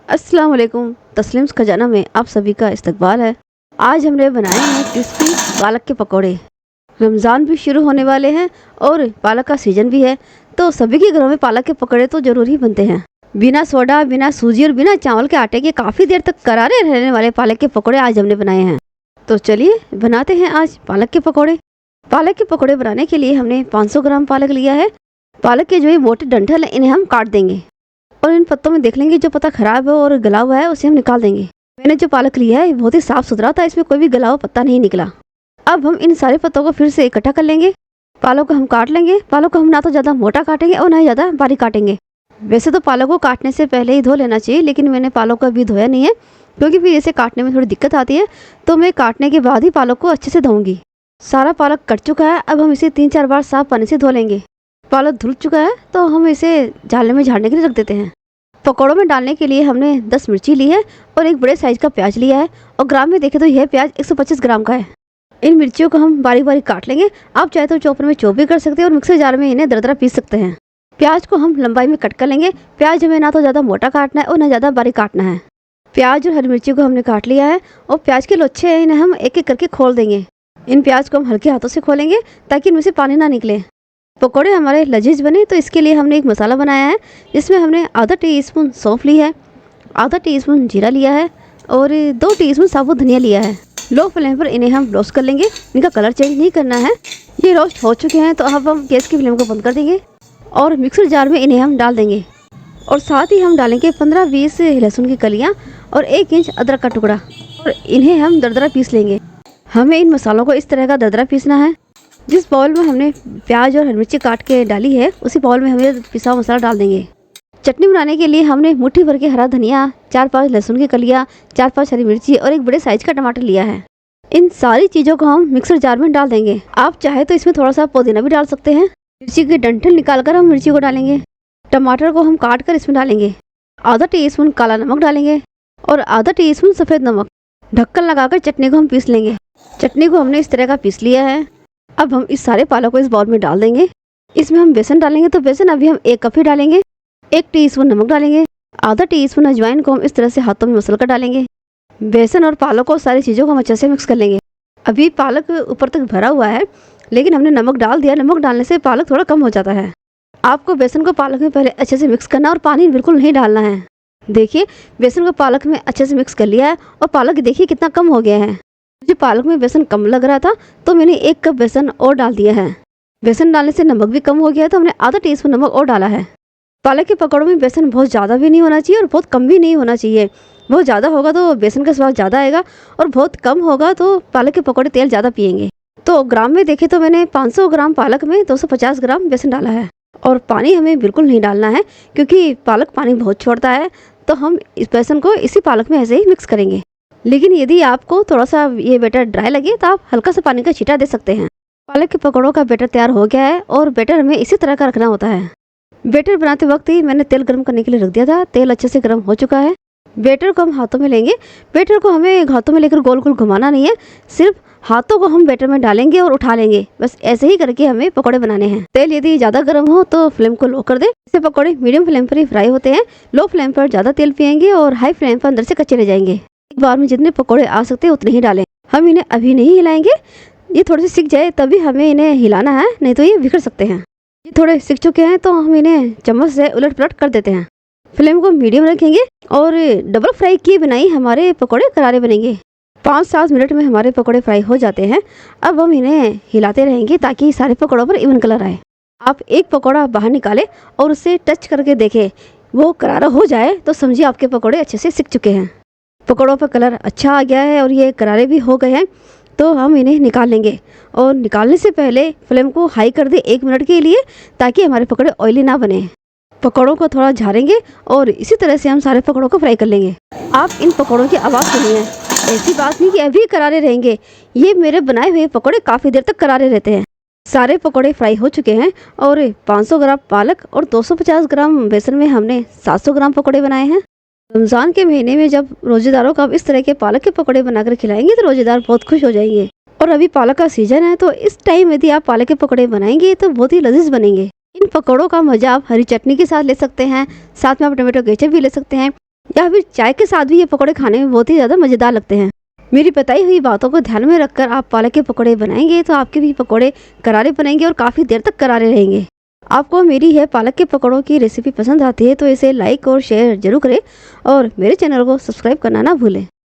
अस्सलाम वालेकुम। तस्लीम्स खजाना में आप सभी का इस्तकबाल है। आज हमने बनाए हैं क्रिस्पी पालक के पकोड़े। रमज़ान भी शुरू होने वाले हैं और पालक का सीज़न भी है, तो सभी के घरों में पालक के पकोड़े तो ज़रूर ही बनते हैं। बिना सोडा, बिना सूजी और बिना चावल के आटे के काफ़ी देर तक करारे रहने वाले पालक के पकोड़े आज हमने बनाए हैं। तो चलिए बनाते हैं आज पालक के पकोड़े। पालक के पकोड़े बनाने के लिए हमने 500 ग्राम पालक लिया है। पालक के जो ये मोटे डंठल हैं इन्हें हम काट देंगे और इन पत्तों में देख लेंगे जो पत्ता खराब है और गला हुआ है उसे हम निकाल देंगे। मैंने जो पालक लिया है बहुत ही साफ सुथरा था, इसमें कोई भी गला हुआ पत्ता नहीं निकला। अब हम इन सारे पत्तों को फिर से इकट्ठा कर लेंगे। पालक को हम काट लेंगे। पालक को हम ना तो ज़्यादा मोटा काटेंगे और ना ही ज़्यादा बारीक काटेंगे। वैसे तो पालक को काटने से पहले ही धो लेना चाहिए, लेकिन मैंने पालक को अभी धोया नहीं है क्योंकि फिर इसे काटने में थोड़ी दिक्कत आती है, तो मैं काटने के बाद ही पालक को अच्छे से धोऊंगी। सारा पालक कट चुका है। अब हम इसे 3-4 बार साफ पानी से धो लेंगे। पालक धुल चुका है तो हम इसे झालने में झाड़ने के लिए रख देते हैं। पकौड़ों में डालने के लिए हमने 10 मिर्ची ली है और एक बड़े साइज का प्याज लिया है और ग्राम में देखें तो यह प्याज 125 ग्राम का है। इन मिर्चियों को हम बारीक बारीक काट लेंगे। आप चाहे तो चॉपर में चॉप भी कर सकते हैं और मिक्सर जार में इन्हें दरदरा पीस सकते हैं। प्याज को हम लंबाई में कट कर लेंगे। प्याज हमें ना तो ज़्यादा मोटा काटना है और ना ज़्यादा बारीक काटना है। प्याज और हरी मिर्ची को हमने काट लिया है और प्याज के लोच्छे हैं इन्हें हम एक एक करके खोल देंगे। इन प्याज को हम हल्के हाथों से खोलेंगे ताकि इनमें से पानी ना निकले। पकोड़े हमारे लजीज बने तो इसके लिए हमने एक मसाला बनाया है जिसमें हमने आधा टीस्पून सौंफ ली है, आधा टीस्पून जीरा लिया है और 2 टीस्पून साबुत धनिया लिया है। लो फ्लेम पर इन्हें हम रोस्ट कर लेंगे। इनका कलर चेंज नहीं करना है। ये रोस्ट हो चुके हैं तो अब हम गैस की फ्लेम को बंद कर देंगे और मिक्सर जार में इन्हें हम डाल देंगे और साथ ही हम डालेंगे 15-20 लहसुन की कलियाँ और 1 इंच अदरक का टुकड़ा और इन्हें हम दरदरा पीस लेंगे। हमें इन मसालों को इस तरह का दरदरा पीसना है। जिस बाउल में हमने प्याज और हरी मिर्ची काट के डाली है उसी बाउल में हम ये पिसा हुआ मसाला डाल देंगे। चटनी बनाने के लिए हमने मुट्ठी भर के हरा धनिया, 4-5 लहसुन की कलियाँ, 4-5 हरी मिर्ची और एक बड़े साइज का टमाटर लिया है। इन सारी चीज़ों को हम मिक्सर जार में डाल देंगे। आप चाहे तो इसमें थोड़ा सा पुदीना भी डाल सकते हैं। मिर्ची के डंठल निकाल कर हम मिर्ची को डालेंगे। टमाटर को हम काट कर इसमें डालेंगे। आधा टीस्पून काला नमक डालेंगे और आधा टीस्पून सफ़ेद नमक। ढक्कन लगाकर चटनी को हम पीस लेंगे। चटनी को हमने इस तरह का पीस लिया है। अब हम इस सारे पालक को इस बाउल में डाल देंगे। इसमें हम बेसन डालेंगे तो बेसन अभी हम 1 कप ही डालेंगे। 1 टीस्पून नमक डालेंगे। आधा टीस्पून अजवाइन को हम इस तरह से हाथों में मसल कर डालेंगे। बेसन और पालक को सारी चीज़ों को हम अच्छे से मिक्स कर लेंगे। अभी पालक ऊपर तक भरा हुआ है लेकिन हमने नमक डाल दिया। नमक डालने से पालक थोड़ा कम हो जाता है। आपको बेसन को पालक में पहले अच्छे से मिक्स करना और पानी बिल्कुल नहीं डालना है। देखिए बेसन को पालक में अच्छे से मिक्स कर लिया है और पालक देखिए कितना कम हो गया है। मुझे पालक में बेसन कम लग रहा था तो मैंने 1 कप बेसन और डाल दिया है। बेसन डालने से नमक भी कम हो गया है तो हमने आधा टीस्पून नमक और डाला है। पालक के पकौड़ों में बेसन बहुत ज़्यादा भी नहीं होना चाहिए और बहुत कम भी नहीं होना चाहिए। बहुत ज़्यादा होगा तो बेसन का स्वाद ज़्यादा आएगा और बहुत कम होगा तो पालक के पकौड़े तेल ज़्यादा पिएंगे। तो ग्राम में देखें तो मैंने 500 ग्राम पालक में 250 ग्राम बेसन डाला है और पानी हमें बिल्कुल नहीं डालना है क्योंकि पालक पानी बहुत छोड़ता है। तो हम इस बेसन को इसी पालक में ऐसे ही मिक्स करेंगे। लेकिन यदि आपको थोड़ा सा ये बैटर ड्राई लगे तो आप हल्का सा पानी का छींटा दे सकते हैं। पालक के पकौड़ों का बैटर तैयार हो गया है और बैटर हमें इसी तरह का रखना होता है। बैटर बनाते वक्त ही मैंने तेल गर्म करने के लिए रख दिया था। तेल अच्छे से गर्म हो चुका है। बैटर को हम हाथों में लेंगे। बैटर को हमें हाथों में लेकर गोल गोल घुमाना नहीं है, सिर्फ हाथों को हम बैटर में डालेंगे और उठा लेंगे। बस ऐसे ही करके हमें पकौड़े बनाने हैं। तेल यदि ज़्यादा गर्म हो तो फ्लेम को लो कर दे। इससे पकौड़े मीडियम फ्लेम पर ही फ्राई होते हैं। लो फ्लेम पर ज़्यादा तेल पिएंगे और हाई फ्लेम पर अंदर से कच्चे रह जाएंगे। एक बार में जितने पकौड़े आ सकते हैं उतने ही डालें। हम इन्हें अभी नहीं हिलाएंगे। ये थोड़े से सिक जाए तभी हमें इन्हें हिलाना है, नहीं तो ये बिखर सकते हैं। ये थोड़े सिक चुके हैं तो हम इन्हें चम्मच से उलट पलट कर देते हैं। फ्लेम को मीडियम रखेंगे और डबल फ्राई किए बिना ही हमारे पकौड़े करारे बनेंगे। 5-7 मिनट में हमारे पकौड़े फ्राई हो जाते हैं। अब हम इन्हें हिलाते रहेंगे ताकि सारे पकौड़ों पर इवन कलर आए। आप एक पकौड़ा बाहर निकालें और उसे टच करके देखें, वो करारा हो जाए तो समझिए आपके पकौड़े अच्छे से सिक चुके हैं। पकौड़ों पर कलर अच्छा आ गया है और ये करारे भी हो गए हैं तो हम इन्हें निकाल लेंगे। और निकालने से पहले फ्लेम को हाई कर दें 1 मिनट के लिए ताकि हमारे पकौड़े ऑयली ना बने। पकौड़ों को थोड़ा झाड़ेंगे और इसी तरह से हम सारे पकौड़ों को फ्राई कर लेंगे। आप इन पकौड़ों की आवाज़ सुनिए। ऐसी बात नहीं कि अभी करारे रहेंगे। ये मेरे बनाए हुए पकौड़े काफ़ी देर तक करारे रहते हैं। सारे पकौड़े फ्राई हो चुके हैं और 500 ग्राम पालक और 250 ग्राम बेसन में हमने 700 ग्राम पकौड़े बनाए हैं। रमज़ान के महीने में जब रोज़ेदारों को आप इस तरह के पालक के पकौड़े बनाकर खिलाएंगे तो रोज़ेदार बहुत खुश हो जाएंगे। और अभी पालक का सीजन है तो इस टाइम यदि आप पालक के पकौड़े बनाएंगे तो बहुत ही लजीज बनेंगे। इन पकौड़ों का मजा आप हरी चटनी के साथ ले सकते हैं, साथ में आप टमाटो केचप भी ले सकते हैं। या फिर चाय के साथ भी ये पकौड़े खाने में बहुत ही ज़्यादा मज़ेदार लगते हैं। मेरी बताई हुई बातों को ध्यान में रखकर आप पालक के पकौड़े बनाएंगे तो आपके भी पकौड़े करारे बनेंगे और काफ़ी देर तक करारे रहेंगे। आपको मेरी है पालक के पकौड़ों की रेसिपी पसंद आती है तो इसे लाइक और शेयर जरूर करें और मेरे चैनल को सब्सक्राइब करना ना भूलें।